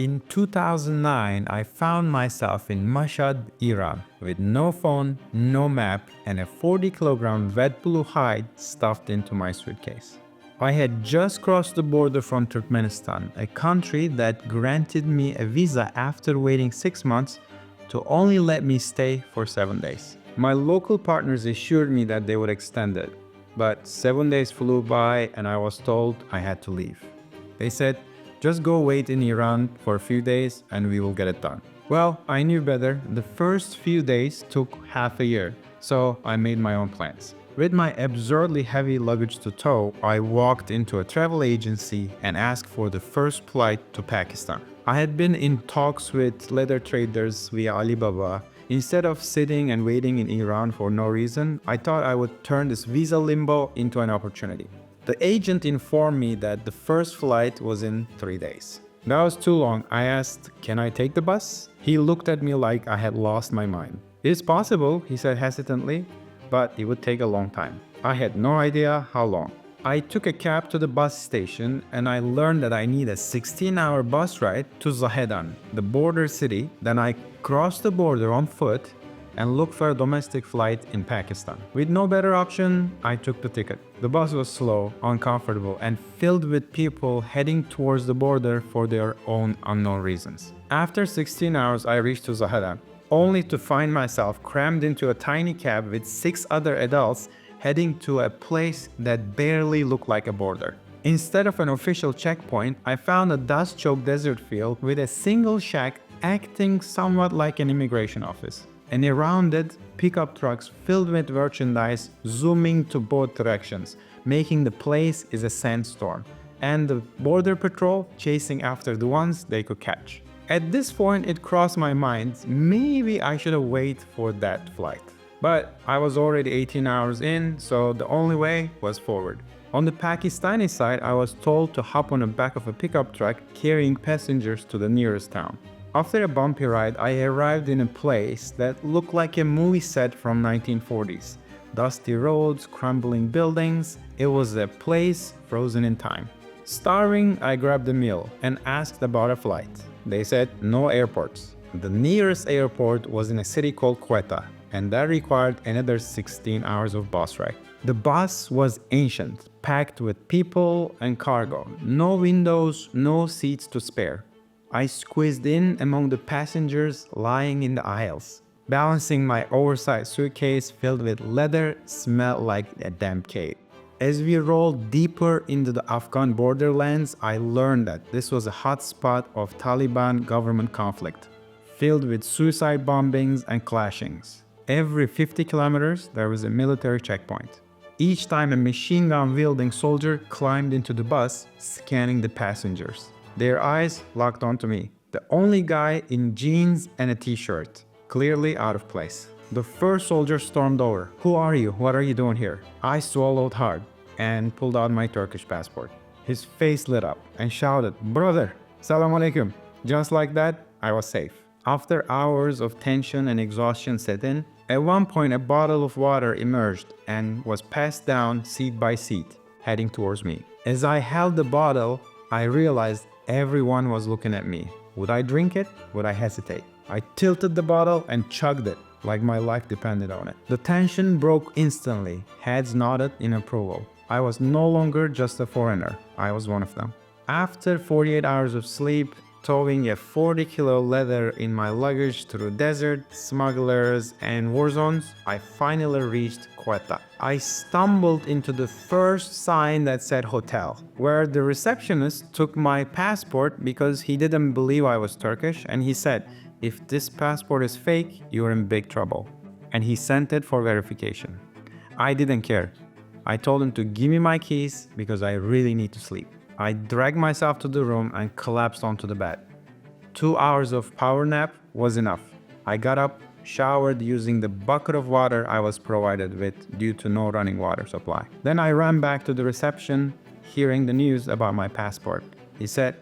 In 2009, I found myself in Mashhad, Iran, with no phone, no map, and a 40-kilogram wet blue hide stuffed into my suitcase. I had just crossed the border from Turkmenistan, a country that granted me a visa after waiting 6 months to only let me stay for 7 days. My local partners assured me that they would extend it, but 7 days flew by and I was told I had to leave. They said, just go wait in Iran for a few days and we will get it done. Well, I knew better. The first few days took half a year, so I made my own plans. With my absurdly heavy luggage to tow, I walked into a travel agency and asked for the first flight to Pakistan. I had been in talks with leather traders via Alibaba. Instead of sitting and waiting in Iran for no reason, I thought I would turn this visa limbo into an opportunity. The agent informed me that the first flight was in 3 days. That was too long. I asked, can I take the bus? He looked at me like I had lost my mind. It's possible, he said hesitantly, but it would take a long time. I had no idea how long. I took a cab to the bus station and I learned that I need a 16-hour bus ride to Zahedan, the border city. Then I crossed the border on foot and looked for a domestic flight in Pakistan. With no better option, I took the ticket. The bus was slow, uncomfortable, and filled with people heading towards the border for their own unknown reasons. After 16 hours, I reached to Zahedan, only to find myself crammed into a tiny cab with 6 other adults heading to a place that barely looked like a border. Instead of an official checkpoint, I found a dust-choked desert field with a single shack acting somewhat like an immigration office. And around it, pickup trucks filled with merchandise zooming to both directions, making the place is a sandstorm, and the border patrol chasing after the ones they could catch. At this point, it crossed my mind, maybe I should have waited for that flight. But I was already 18 hours in, so the only way was forward. On the Pakistani side, I was told to hop on the back of a pickup truck carrying passengers to the nearest town. After a bumpy ride, I arrived in a place that looked like a movie set from 1940s. Dusty roads, crumbling buildings. It was a place frozen in time. Starving, I grabbed a meal and asked about a flight. They said no airports. The nearest airport was in a city called Quetta, and that required another 16 hours of bus ride. The bus was ancient, packed with people and cargo. No windows, no seats to spare. I squeezed in among the passengers lying in the aisles. Balancing my oversized suitcase filled with leather smelled like a damp cave. As we rolled deeper into the Afghan borderlands, I learned that this was a hotspot of Taliban government conflict, filled with suicide bombings and clashings. Every 50 kilometers, there was a military checkpoint. Each time a machine gun-wielding soldier climbed into the bus, scanning the passengers. Their eyes locked onto me, the only guy in jeans and a t-shirt, clearly out of place. The first soldier stormed over. Who are you? What are you doing here? I swallowed hard and pulled out my Turkish passport. His face lit up and shouted, "Brother, salam alaikum." Just like that, I was safe. After hours of tension and exhaustion set in, at one point a bottle of water emerged and was passed down seat by seat, heading towards me. As I held the bottle, I realized everyone was looking at me. Would I drink it? Would I hesitate? I tilted the bottle and chugged it like my life depended on it. The tension broke instantly. Heads nodded in approval. I was no longer just a foreigner. I was one of them. After 48 hours of sleep, towing a 40-kilo leather in my luggage through desert, smugglers, and war zones, I finally reached Quetta. I stumbled into the first sign that said hotel, where the receptionist took my passport because he didn't believe I was Turkish, and he said, "If this passport is fake, you're in big trouble." And he sent it for verification. I didn't care. I told him to give me my keys because I really need to sleep. I dragged myself to the room and collapsed onto the bed. 2 hours of power nap was enough. I got up, showered using the bucket of water I was provided with due to no running water supply. Then I ran back to the reception, hearing the news about my passport. He said,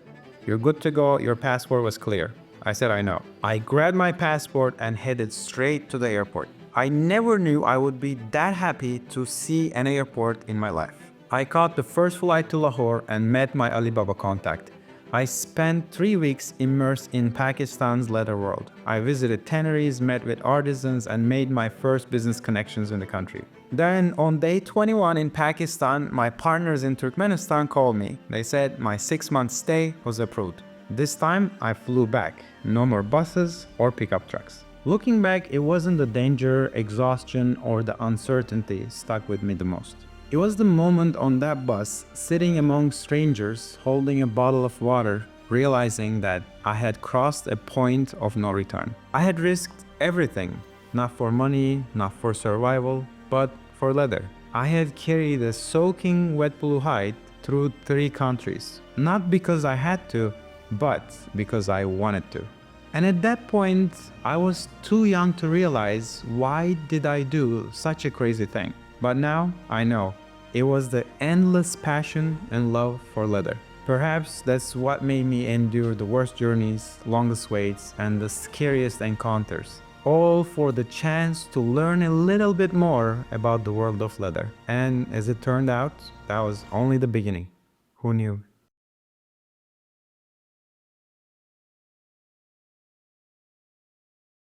"You're good to go, your passport was clear." I said, "I know." I grabbed my passport and headed straight to the airport. I never knew I would be that happy to see an airport in my life. I caught the first flight to Lahore and met my Alibaba contact. I spent 3 weeks immersed in Pakistan's leather world. I visited tanneries, met with artisans, and made my first business connections in the country. Then, on day 21 in Pakistan, my partners in Turkmenistan called me. They said my 6-month stay was approved. This time, I flew back. No more buses or pickup trucks. Looking back, it wasn't the danger, exhaustion, or the uncertainty stuck with me the most. It was the moment on that bus, sitting among strangers, holding a bottle of water, realizing that I had crossed a point of no return. I had risked everything, not for money, not for survival, but for leather. I had carried a soaking wet blue hide through 3 countries, not because I had to, but because I wanted to. And at that point, I was too young to realize why did I do such a crazy thing. But now I know it was the endless passion and love for leather. Perhaps that's what made me endure the worst journeys, longest waits, and the scariest encounters. All for the chance to learn a little bit more about the world of leather. And as it turned out, that was only the beginning. Who knew?